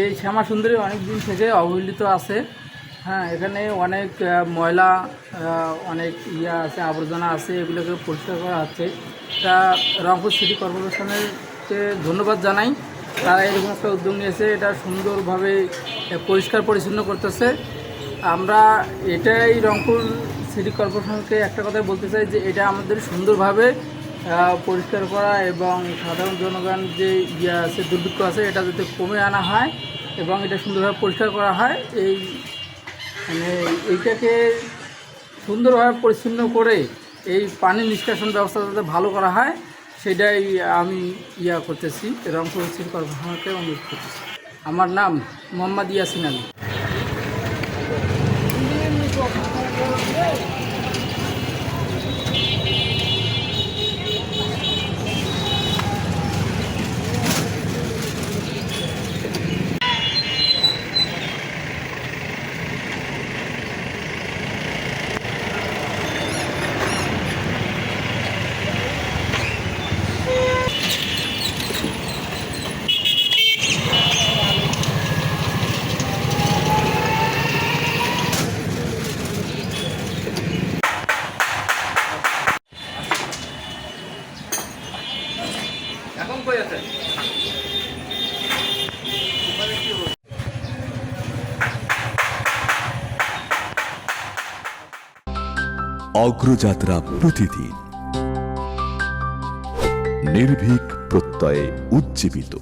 এই শ্যামা সুন্দরী অনেক দিন থেকে অবহেলিত আছে। হ্যাঁ, এখানে অনেক ময়লা, অনেক আছে, আবর্জনা আছে, এগুলোকে পরিষ্কার করা হচ্ছে। তা রংপুর সিটি কর্পোরেশনেরকে ধন্যবাদ জানাই, তারা এরকম একটা উদ্যোগ নিয়েছে, এটা সুন্দরভাবে পরিষ্কার পরিচ্ছন্ন করতেছে। আমরা এটাই রংপুর সিটি কর্পোরেশনকে একটা কথাই বলতে চাই যে এটা আমাদের সুন্দরভাবে পরিষ্কার করা এবং সাধারণ জনগণ যে আছে, দুর্ভিক্ষ আছে, এটা যাতে কমে আনা হয় এবং এটা সুন্দরভাবে পরিষ্কার করা হয়। মানে এইটাকে সুন্দরভাবে পরিচ্ছন্ন করে এই পানি নিষ্কাশন ব্যবস্থা যাতে ভালো করা হয়, সেটাই আমি করতেছি, রংপুর সিটি কর্পোরেশনকে অনুরোধ করতেছি। আমার নাম মোহাম্মদ ইয়াসিন আলী। এখন কই আছে? অগ্রযাত্রা প্রতিদিন, নির্ভীক প্রত্যয়ে উজ্জীবিত।